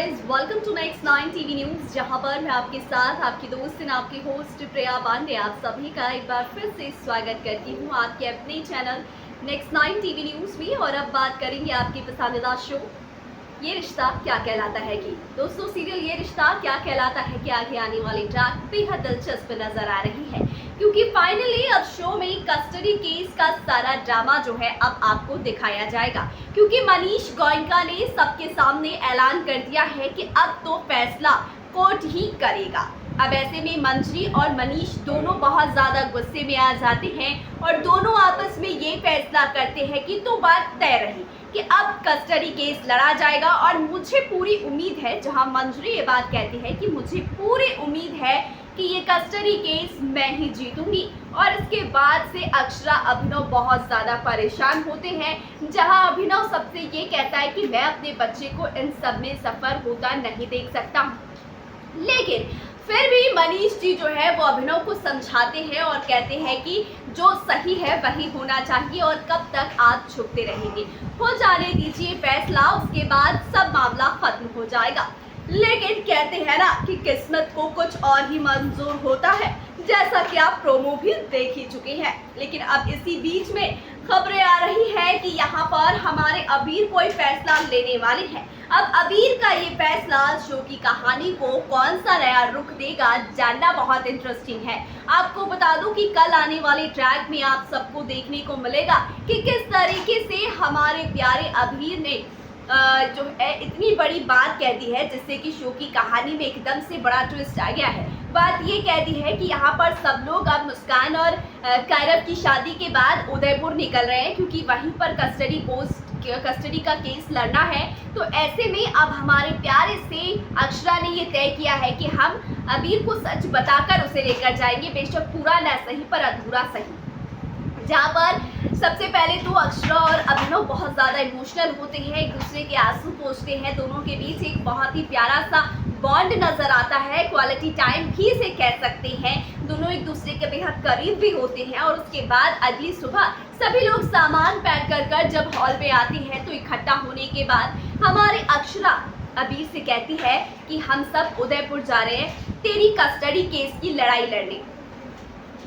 Guys, welcome to next 9 TV news, जहां पर मैं आपके साथ आपकी दोस्त एंड आपकी होस्ट प्रिया पांडे आप सभी का एक बार फिर से स्वागत करती हूं आपके अपने चैनल नेक्स्ट 9 टीवी न्यूज़ में। और अब बात करेंगे आपकी पसंदीदा शो ये रिश्ता क्या कहलाता है की। दोस्तों, सीरियल ये रिश्ता क्या कहलाता है कि आगे आने वाली ट्रैक बेहद दिलचस्प नजर आ रही है, क्योंकि फाइनली अब शो में कस्टडी केस का सारा ड्रामा जो है अब आपको दिखाया जाएगा, क्योंकि मनीष गोयनका ने सबके सामने ऐलान कर दिया है कि अब तो फैसला कोर्ट ही करेगा। अब ऐसे में मंजरी और मनीष दोनों बहुत ज्यादा गुस्से में आ जाते हैं और दोनों आपस में ये फैसला करते हैं कि तो बात तय रही कि अब कस्टडी केस लड़ा जाएगा। और मुझे पूरी उम्मीद है, जहां मंजरी ये बात कहती है कि मुझे पूरी उम्मीद है कि ये कस्टडी केस मैं ही जीतूंगी। और इसके बाद से अक्षरा अभिनव बहुत ज़्यादा परेशान होते हैं, जहां अभिनव सबसे ये कहता है कि मैं अपने बच्चे को इन सब में सफ़र होता नहीं देख सकता हूँ। लेकिन फिर भी मनीष जी जो है वो अभिनव को समझाते हैं और कहते हैं कि जो सही है वही होना चाहिए और कब तक आप छुपते रहेंगे, हो जाने दीजिए फैसला, उसके बाद सब मामला खत्म हो जाएगा। लेकिन कहते हैं ना कि किस्मत को कुछ और ही मंजूर होता है, जैसा कि आप प्रोमो भी देख ही चुके हैं। लेकिन अब इसी बीच में खबरें आ रही है कि यहाँ पर हमारे अबीर कोई फैसला लेने वाले हैं। अब अबीर का ये फैसला शो की कहानी को कौन सा नया रुख देगा, जानना बहुत इंटरेस्टिंग है। आपको बता दूं कि कल आने वाले ट्रैक में आप सबको देखने को मिलेगा कि किस तरीके से हमारे प्यारे अबीर ने जो है इतनी बड़ी बात कह दी है, जिससे कि शो की कहानी में एकदम से बड़ा ट्विस्ट आ गया है। बात ये कहती है कि यहाँ पर सब लोग अब मुस्कान और कैरव की शादी के बाद उदयपुर निकल रहे हैं, क्योंकि वहीं पर कस्टडी का केस लड़ना है। तो ऐसे में अब हमारे प्यारे से अक्षरा ने ये तय किया है कि हम अबीर को सच बताकर उसे लेकर जाएंगे, बेशक पूरा न सही पर अधूरा सही। जहाँ पर सबसे पहले तो अक्षरा और अभिनव बहुत ज़्यादा इमोशनल होते हैं, एक दूसरे के आंसू पोंछते हैं, दोनों के बीच एक बहुत ही प्यारा सा बॉन्ड नज़र आता है, क्वालिटी टाइम भी इसे कह सकते हैं। दोनों एक दूसरे के बेहद करीब भी होते हैं। और उसके बाद अगली सुबह सभी लोग सामान पैक कर जब हॉल में आते हैं, तो इकट्ठा होने के बाद हमारे अक्षरा अबीर से कहती है कि हम सब उदयपुर जा रहे हैं तेरी कस्टडी केस की लड़ाई लड़ने।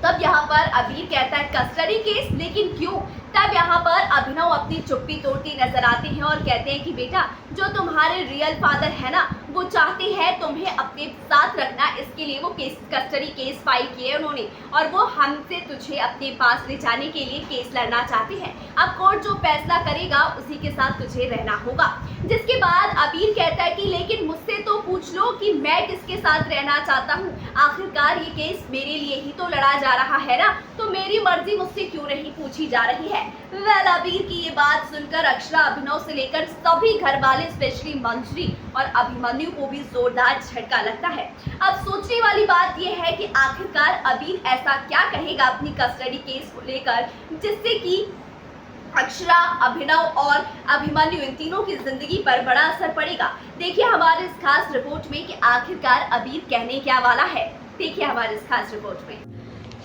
तब यहाँ पर अबीर कहता है कस्टडी केस, लेकिन क्यों? तब यहाँ पर अभिनव अपनी चुप्पी तोड़ती नजर आते हैं और कहते हैं कि बेटा, जो तुम्हारे रियल फादर है ना, वो चाहते हैं तुम्हें अपने साथ रखना, इसके लिए वो कस्टडी केस फाइल किए उन्होंने, और वो हमसे तुझे अपने पास ले जाने के लिए केस लड़ना चाहते हैं। अब कोर्ट जो फैसला करेगा उसी के साथ तुझे रहना होगा। जिसके बाद अबीर कहता है कि लेकिन मुझसे तो पूछ लो कि मैं किसके साथ रहना चाहता हूँ, आखिरकार ये केस मेरे लिए ही तो लड़ा जा रहा है ना, तो मेरी मर्जी मुझसे क्यों नहीं पूछी जा रही है। वेल, अबीर की ये बात सुनकर अक्षरा, अभिनव से लेकर सभी घर वाले, स्पेशली मंजरी और अभिमन्यु को भी जोरदार झटका लगता है। अब सोचने वाली बात यह है कि आखिरकार अबीर ऐसा क्या कहेगा अपनी कस्टडी केस को लेकर, जिससे कि अक्षरा, अभिनव और अभिमन्यु इन तीनों की जिंदगी पर बड़ा असर पड़ेगा। देखिए हमारे इस खास रिपोर्ट में कि आखिरकार अबीर कहने क्या वाला है। देखिए हमारे इस खास रिपोर्ट में।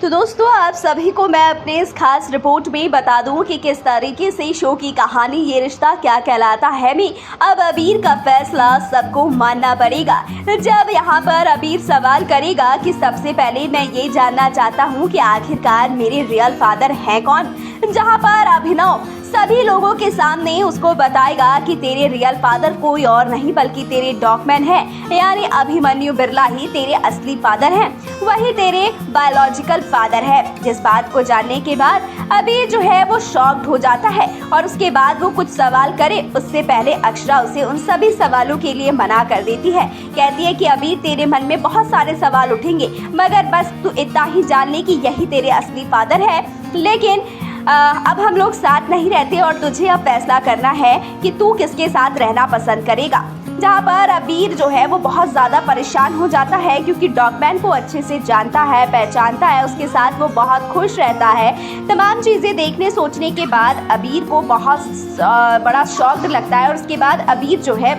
तो दोस्तों, आप सभी को मैं अपने इस खास रिपोर्ट में बता दूं कि किस तरीके से शो की कहानी ये रिश्ता क्या कहलाता है में अब अबीर का फैसला सबको मानना पड़ेगा। जब यहाँ पर अबीर सवाल करेगा कि सबसे पहले मैं ये जानना चाहता हूँ कि आखिरकार मेरे रियल फादर हैं कौन, जहाँ पर अभिनव सभी लोगों के सामने उसको बताएगा कि तेरे रियल फादर कोई और नहीं बल्कि तेरे डॉगमैन है, यानी अभिमन्यु बिरला ही तेरे असली फादर हैं, वही तेरे बायोलॉजिकल फादर है। जिस बात को जानने के बाद अबीर जो है वो शॉक्ड हो जाता है और उसके बाद वो कुछ सवाल करे उससे पहले अक्षरा उसे उन सभी सवालों के लिए मना कर देती है। कहती है कि अबीर, तेरे मन में बहुत सारे सवाल उठेंगे, मगर बस तू इतना ही जान ले कि यही तेरे असली फादर है। लेकिन अब हम लोग साथ नहीं रहते और तुझे अब फैसला करना है कि तू किसके साथ रहना पसंद करेगा। जहाँ पर अबीर जो है वो बहुत ज़्यादा परेशान हो जाता है, क्योंकि डॉगमैन को अच्छे से जानता है, पहचानता है, उसके साथ वो बहुत खुश रहता है। तमाम चीज़ें देखने सोचने के बाद अबीर को बहुत बड़ा शॉक लगता है और उसके बाद अबीर जो है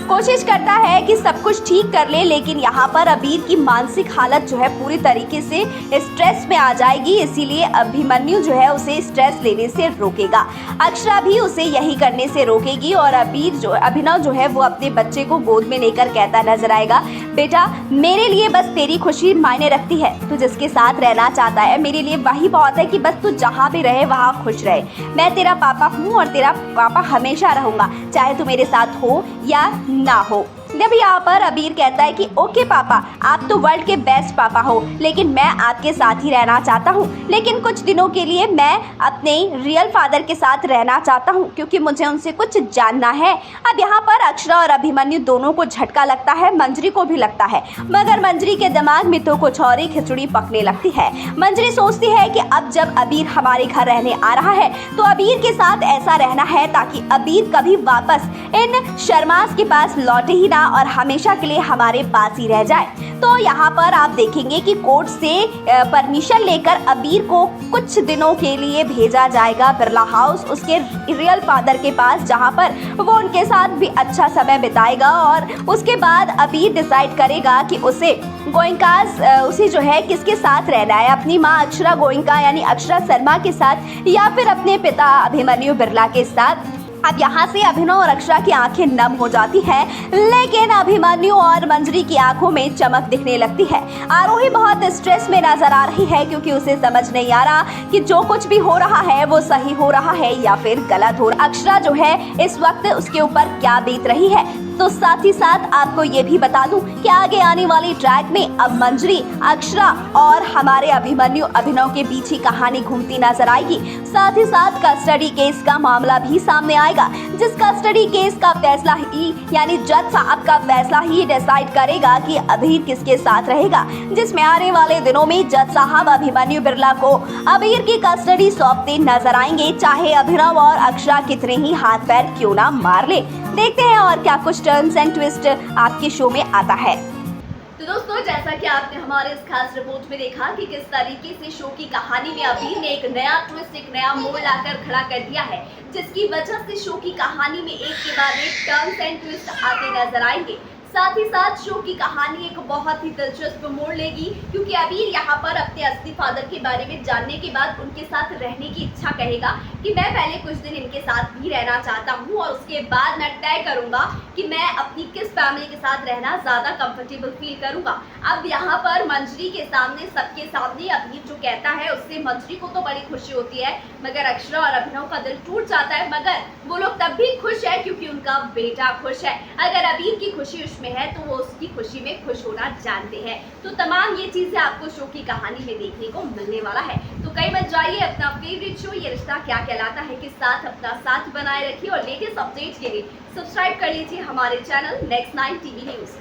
कोशिश करता है कि सब कुछ ठीक कर ले, लेकिन यहाँ पर अबीर की मानसिक हालत जो है पूरी तरीके से स्ट्रेस में आ जाएगी। इसीलिए अभिमन्यु जो है उसे स्ट्रेस लेने से रोकेगा। अक्षरा भी उसे यही करने से रोकेगी और अभिनव जो है वो अपने बच्चे को गोद में लेकर कहता नजर आएगा, बेटा मेरे लिए बस तेरी खुशी मायने रखती है। तू जिसके साथ रहना चाहता है मेरे लिए वही बहुत है कि बस तू जहाँ भी रहे वहाँ खुश रहे। मैं तेरा पापा हूँ और तेरा पापा हमेशा रहूँगा, चाहे तू मेरे साथ हो या ना हो। जब यहाँ पर अबीर कहता है कि ओके पापा, आप तो वर्ल्ड के बेस्ट पापा हो, लेकिन मैं आपके साथ ही रहना चाहता हूँ, लेकिन कुछ दिनों के लिए मैं अपने रियल फादर के साथ रहना चाहता हूँ क्योंकि मुझे उनसे कुछ जानना है। अब यहाँ पर अक्षरा और अभिमन्यु दोनों को झटका लगता है, मंजरी को भी लगता है, मगर मंजरी के दिमाग में तो कुछ और ही खिचड़ी पकने लगती है। मंजरी सोचती है कि अब जब अबीर हमारे घर रहने आ रहा है तो अबीर के साथ ऐसा रहना है ताकि अबीर कभी वापस इन शर्मास के पास लौटे ही ना और हमेशा के लिए हमारे पास ही रह जाए। तो यहाँ पर आप देखेंगे कि कोर्ट से परमिशन लेकर अबीर को कुछ दिनों के लिए भेजा जाएगा बिरला हाउस, उसके रियल फादर के पास, जहाँ पर वो उनके साथ भी अच्छा समय बिताएगा और उसके बाद अबीर डिसाइड करेगा कि उसे जो है किसके साथ रहना है, अपनी माँ अक्षरा गोयनका यानी अक्षरा शर्मा के साथ या फिर अपने पिता अभिमन्यु बिरला के साथ। अब यहाँ से अभिनव और अक्षरा की आंखें नम हो जाती हैं, लेकिन अभिमन्यु और मंजरी की आंखों में चमक दिखने लगती है। आरोही बहुत स्ट्रेस में नजर आ रही है क्योंकि उसे समझ नहीं आ रहा कि जो कुछ भी हो रहा है वो सही हो रहा है या फिर गलत हो रहा है। अक्षरा जो है इस वक्त उसके ऊपर क्या बीत रही है। तो साथ ही साथ आपको ये भी बता दूं कि आगे आने वाली ट्रैक में अब मंजरी, अक्षरा और हमारे अभिनव के बीच ही कहानी घूमती नजर आएगी। साथ ही साथ कस्टडी केस का मामला भी सामने आएगा, जिस कस्टडी केस का फैसला ही यानी जज साहब का फैसला ही डिसाइड करेगा कि अबीर किसके साथ रहेगा, जिसमें आने वाले दिनों में जज साहब अभिमन्यु बिरला को अबीर की कस्टडी सौंपते नजर आएंगे, चाहे अभिनव और अक्षरा कितने ही हाथ पैर क्यों ना मार ले। देखते हैं और क्या कुछ टर्न्स एंड ट्विस्ट आपके शो में आता है। तो दोस्तों, जैसा कि आपने हमारे इस खास रिपोर्ट में देखा कि किस तरीके से शो की कहानी में अबीर ने एक नया ट्विस्ट, एक नया मोड़ लाकर खड़ा कर दिया है, जिसकी वजह से शो की कहानी में एक के बाद एक टर्न्स एंड ट्विस्ट आते नजर आएंगे। साथ ही साथ शो की कहानी एक बहुत ही दिलचस्प मोड़ लेगी क्योंकि अबीर यहाँ पर अपने असली फादर के बारे में जानने के बाद उनके साथ रहने की इच्छा कहेगा कि मैं पहले कुछ दिन इनके साथ भी रहना चाहता हूँ और उसके बाद मैं तय करूंगा कि मैं अपनी किस फैमिली के साथ रहना ज्यादा कंफर्टेबल फील करूंगा। अब यहाँ पर मंजरी के सामने, सबके सामने अबीर जो कहता है उससे मंजरी को तो बड़ी खुशी होती है, मगर अक्षरा और अभिनव का दिल टूट जाता है। मगर वो लोग तब भी खुश है क्योंकि उनका बेटा खुश है। अगर अबीर की खुशी उसमें है तो वो उसकी खुशी में खुश होना जानते हैं। तो तमाम ये चीजें आपको शो की कहानी में देखने को मिलने वाला है। तो कहीं मत जाइए, अपना फेवरेट शो ये रिश्ता क्या कहलाता है के साथ अपना साथ बनाए रखिए और लेटेस्ट अपडेट के लिए सब्सक्राइब कर लीजिए हमारे चैनल नेक्स्ट 9 टीवी न्यूज।